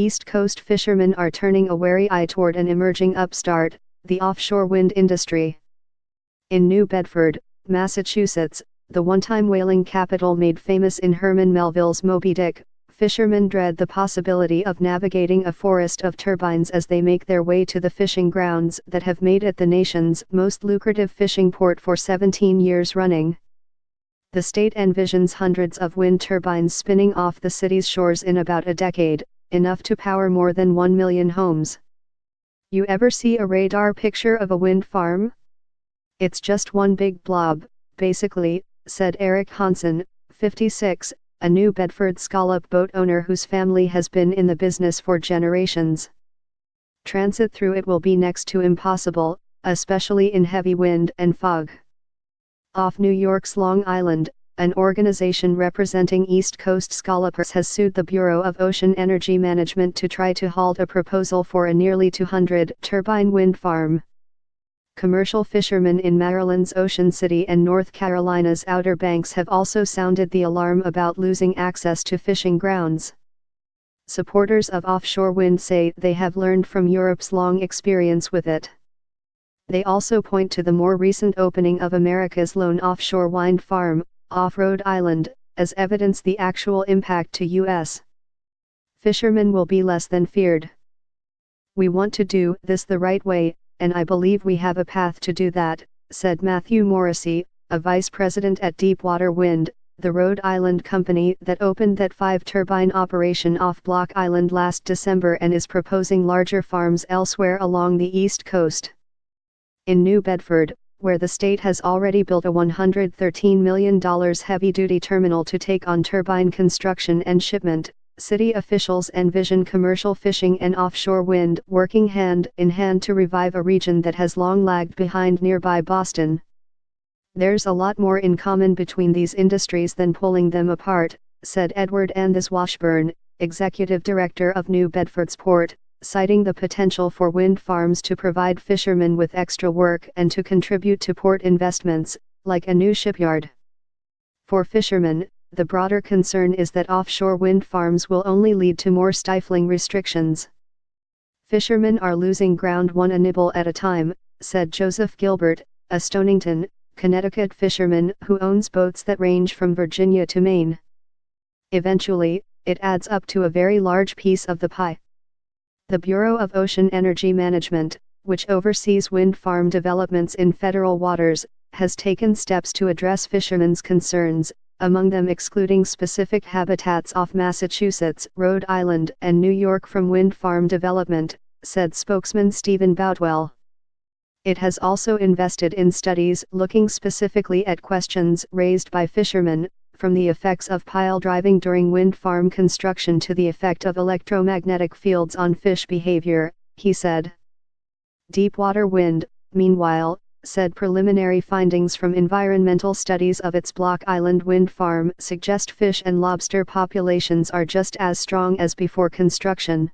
East Coast fishermen are turning a wary eye toward an emerging upstart, the offshore wind industry. In New Bedford, Massachusetts, the one-time whaling capital made famous in Herman Melville's Moby Dick, fishermen dread the possibility of navigating a forest of turbines as they make their way to the fishing grounds that have made it the nation's most lucrative fishing port for 17 years running. The state envisions hundreds of wind turbines spinning off the city's shores in about a decade, enough to power more than 1 million homes. You ever see a radar picture of a wind farm? It's just one big blob, basically, said Eric Hansen, 56, a New Bedford scallop boat owner whose family has been in the business for generations. Transit through it will be next to impossible, especially in heavy wind and fog. Off New York's Long Island, an organization representing East Coast scallopers has sued the Bureau of Ocean Energy Management to try to halt a proposal for a nearly 200-turbine wind farm. Commercial fishermen in Maryland's Ocean City and North Carolina's Outer Banks have also sounded the alarm about losing access to fishing grounds. Supporters of offshore wind say they have learned from Europe's long experience with it. They also point to the more recent opening of America's lone offshore wind farm, off Rhode Island, as evidence the actual impact to U.S. fishermen will be less than feared. We want to do this the right way, and I believe we have a path to do that, said Matthew Morrissey, a vice president at Deepwater Wind, the Rhode Island company that opened that 5-turbine operation off Block Island last December and is proposing larger farms elsewhere along the East Coast. In New Bedford, where the state has already built a $113 million heavy-duty terminal to take on turbine construction and shipment, city officials envision commercial fishing and offshore wind working hand in hand to revive a region that has long lagged behind nearby Boston. There's a lot more in common between these industries than pulling them apart, said Edward Anthas Washburn, executive director of New Bedford's port, citing the potential for wind farms to provide fishermen with extra work and to contribute to port investments, like a new shipyard. For fishermen, the broader concern is that offshore wind farms will only lead to more stifling restrictions. Fishermen are losing ground one nibble at a time, said Joseph Gilbert, a Stonington, Connecticut fisherman who owns boats that range from Virginia to Maine. Eventually, it adds up to a very large piece of the pie. The Bureau of Ocean Energy Management, which oversees wind farm developments in federal waters, has taken steps to address fishermen's concerns, among them excluding specific habitats off Massachusetts, Rhode Island, and New York from wind farm development, said spokesman Stephen Boutwell. It has also invested in studies looking specifically at questions raised by fishermen, from the effects of pile driving during wind farm construction to the effect of electromagnetic fields on fish behavior, he said. Deepwater Wind, meanwhile, said preliminary findings from environmental studies of its Block Island wind farm suggest fish and lobster populations are just as strong as before construction.